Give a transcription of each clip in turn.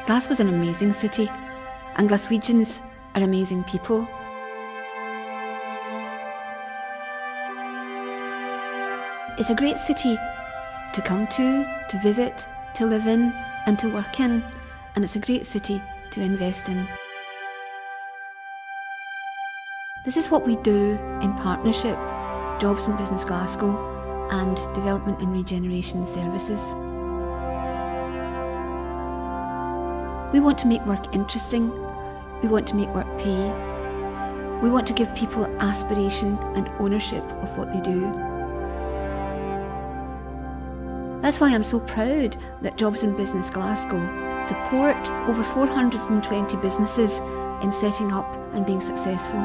Glasgow's an amazing city, and Glaswegians are amazing people. It's a great city to come to visit, to live in and to work in, and it's a great city to invest in. This is what we do in partnership, Jobs and Business Glasgow and Development and Regeneration Services. We want to make work interesting, we want to make work pay, we want to give people aspiration and ownership of what they do. That's why I'm so proud that Jobs and Business Glasgow support over 420 businesses in setting up and being successful.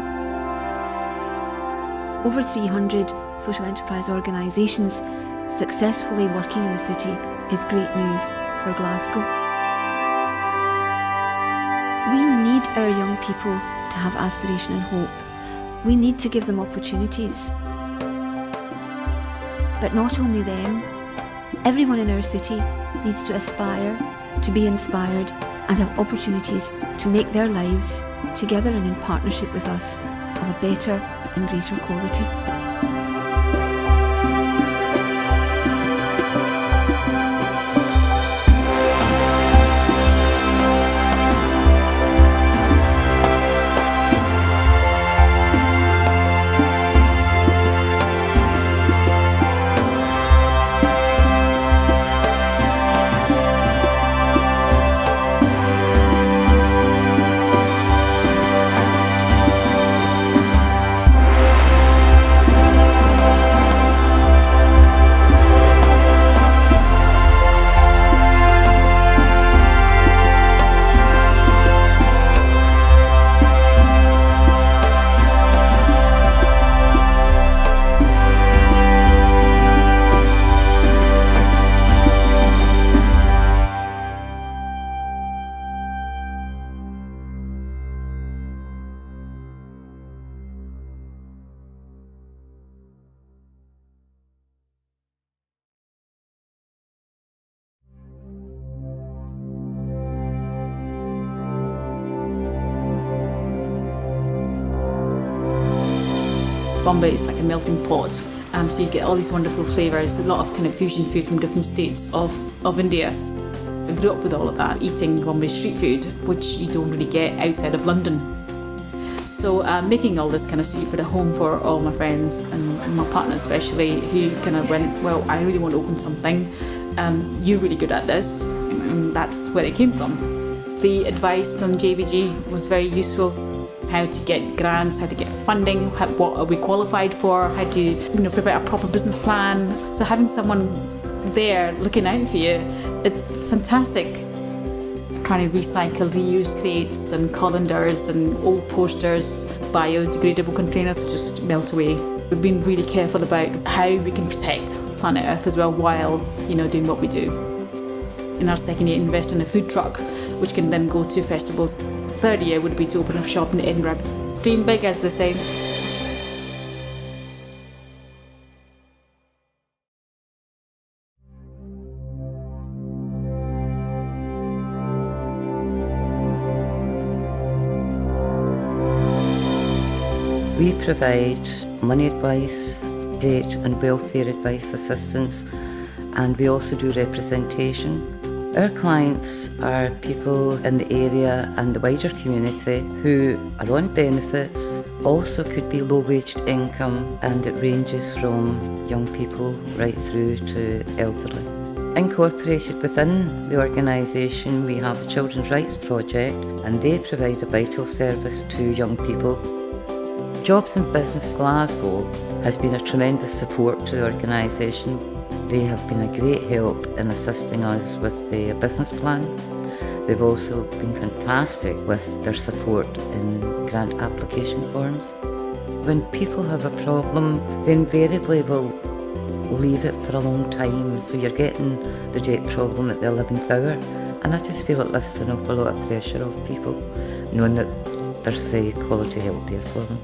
Over 300 social enterprise organisations successfully working in the city is great news for Glasgow. We need our young people to have aspiration and hope. We need to give them opportunities. But not only them, everyone in our city needs to aspire, to be inspired and have opportunities to make their lives, together and in partnership with us, of a better and greater quality. Bombay is like a melting pot, so you get all these wonderful flavours, a lot of kind of fusion food from different states of India. I grew up with all of that, eating Bombay street food, which you don't really get outside of London. So making all this kind of street food at home for all my friends and my partner especially, who kind of went, well, I really want to open something, you're really good at this, and that's where it came from. The advice from JBG was very useful. How to get grants, how to get funding, what are we qualified for, how to prepare a proper business plan. So having someone there looking out for you, it's fantastic. Trying to recycle, reuse crates and colanders and old posters, biodegradable containers just melt away. We've been really careful about how we can protect planet Earth as well while doing what we do. In our second year, invest in a food truck, which can then go to festivals. Third year would be to open a shop in Edinburgh. Dream big, as they say. We provide money advice, debt and welfare advice assistance, and we also do representation. Our clients are people in the area and the wider community who are on benefits, also could be low-waged income, and it ranges from young people right through to elderly. Incorporated within the organisation, we have the Children's Rights Project, and they provide a vital service to young people. Jobs and Business Glasgow has been a tremendous support to the organisation. They have been a great help in assisting us with the business plan. They've also been fantastic with their support in grant application forms. When people have a problem, they invariably will leave it for a long time, so you're getting the debt problem at the 11th hour, and I just feel it lifts an awful lot of pressure off people, knowing that there's quality help there for them.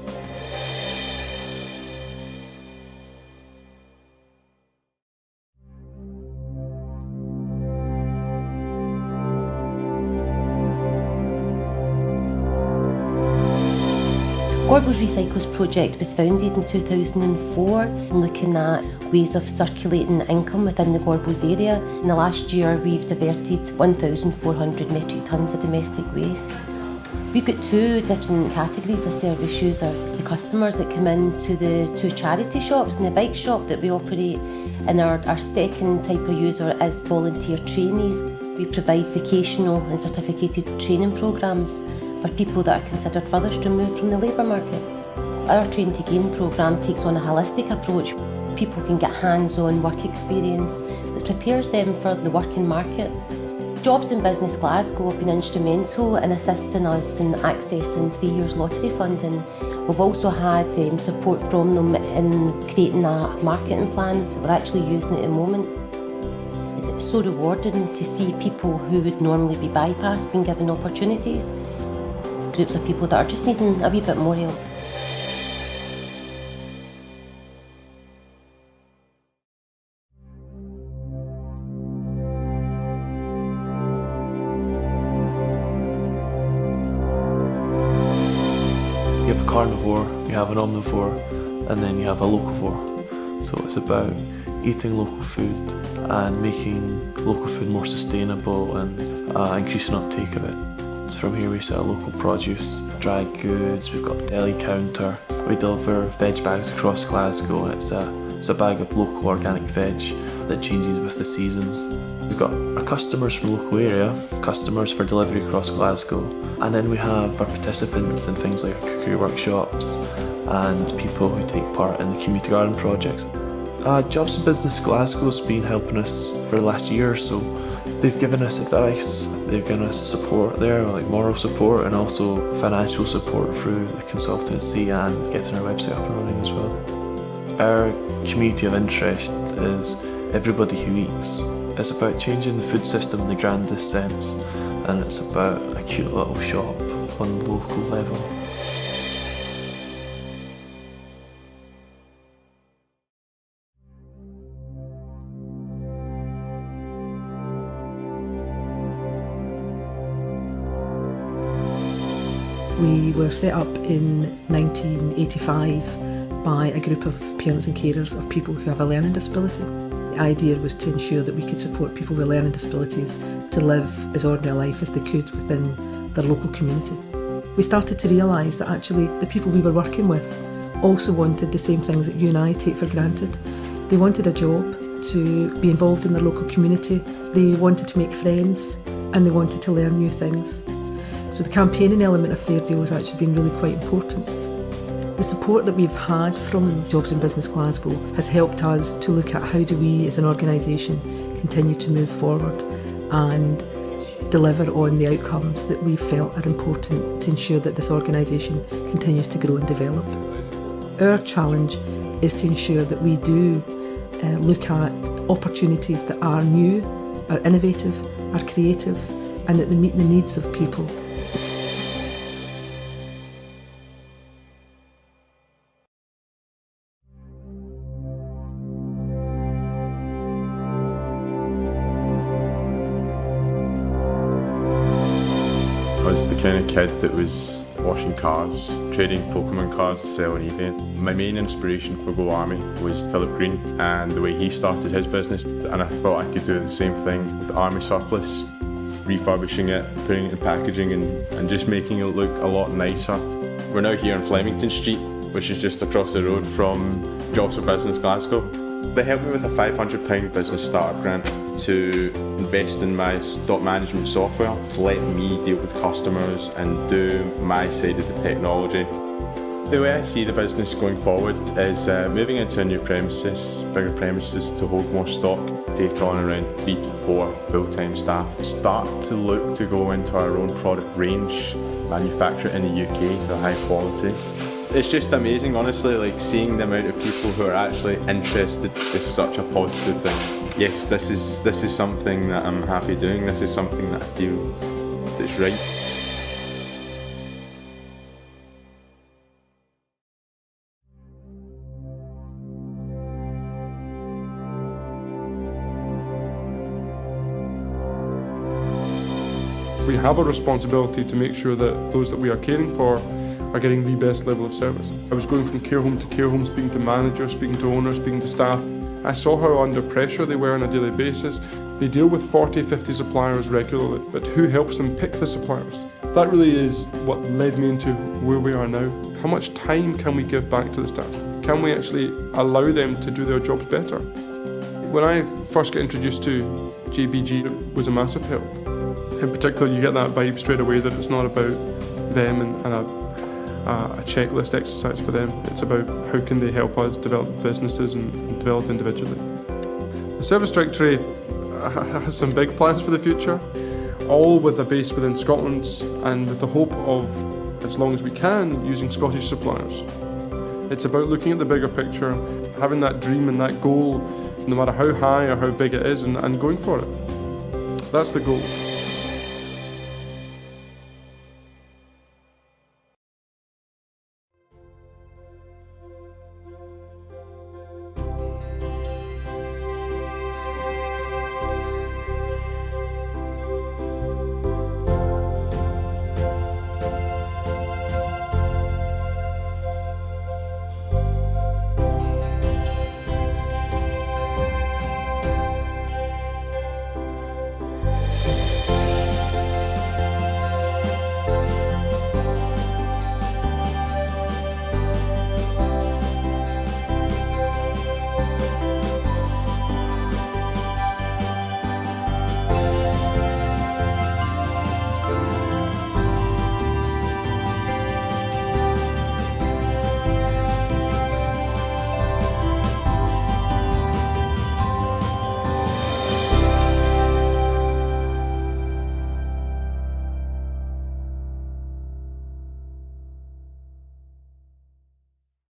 Gorbals Recycles project was founded in 2004, looking at ways of circulating income within the Gorbals area. In the last year, we've diverted 1,400 metric tonnes of domestic waste. We've got two different categories of service user. The customers that come into the two charity shops and the bike shop that we operate, and our second type of user is volunteer trainees. We provide vocational and certificated training programmes for people that are considered furthest removed from the labour market. Our Train to Gain programme takes on a holistic approach. People can get hands-on work experience that prepares them for the working market. Jobs in Business Glasgow have been instrumental in assisting us in accessing 3 years lottery funding. We've also had support from them in creating a marketing plan that we're actually using at the moment. It's so rewarding to see people who would normally be bypassed being given opportunities. Groups of people that are just needing a wee bit more help. You have a carnivore, you have an omnivore, and then you have a locavore. So it's about eating local food and making local food more sustainable and increasing uptake of it. So from here we sell local produce, dry goods, we've got a deli counter. We deliver veg bags across Glasgow, and it's a bag of local organic veg that changes with the seasons. We've got our customers from the local area, customers for delivery across Glasgow, and then we have our participants in things like cookery workshops and people who take part in the community garden projects. Jobs in Business Glasgow's been helping us for the last year or so. They've given us advice, they've given us support there, like moral support and also financial support through the consultancy and getting our website up and running as well. Our community of interest is everybody who eats. It's about changing the food system in the grandest sense, and it's about a cute little shop on the local level. We were set up in 1985 by a group of parents and carers of people who have a learning disability. The idea was to ensure that we could support people with learning disabilities to live as ordinary life as they could within their local community. We started to realise that actually the people we were working with also wanted the same things that you and I take for granted. They wanted a job, to be involved in their local community, they wanted to make friends, and they wanted to learn new things. So the campaigning element of Fair Deal has actually been really quite important. The support that we've had from Jobs in Business Glasgow has helped us to look at how do we as an organisation continue to move forward and deliver on the outcomes that we felt are important to ensure that this organisation continues to grow and develop. Our challenge is to ensure that we do look at opportunities that are new, are innovative, are creative, and that they meet the needs of people. I was the kind of kid that was washing cars, trading Pokemon cards to sell on eBay. My main inspiration for Go Army was Philip Green and the way he started his business, and I thought I could do the same thing with army surplus, refurbishing it, putting it in packaging and just making it look a lot nicer. We're now here on Flemington Street, which is just across the road from Jobs for Business Glasgow. They helped me with a £500 business startup grant to invest in my stock management software to let me deal with customers and do my side of the technology. The way I see the business going forward is moving into a new premises, bigger premises to hold more stock, take on around 3 to 4 full-time staff, start to look to go into our own product range, manufacture it in the UK to high quality. It's just amazing, honestly, like seeing the amount of people who are actually interested is such a positive thing. Yes, this is something that I'm happy doing, this is something that I feel that's right. We have a responsibility to make sure that those that we are caring for are getting the best level of service. I was going from care home to care home, speaking to managers, speaking to owners, speaking to staff. I saw how under pressure they were on a daily basis. They deal with 40, 50 suppliers regularly, but who helps them pick the suppliers? That really is what led me into where we are now. How much time can we give back to the staff? Can we actually allow them to do their jobs better? When I first got introduced to JBG, it was a massive help. In particular, you get that vibe straight away that it's not about them and a checklist exercise for them. It's about how can they help us develop businesses and develop individually. The Service Directory has some big plans for the future, all with a base within Scotland and with the hope of, as long as we can, using Scottish suppliers. It's about looking at the bigger picture, having that dream and that goal, no matter how high or how big it is, and going for it. That's the goal.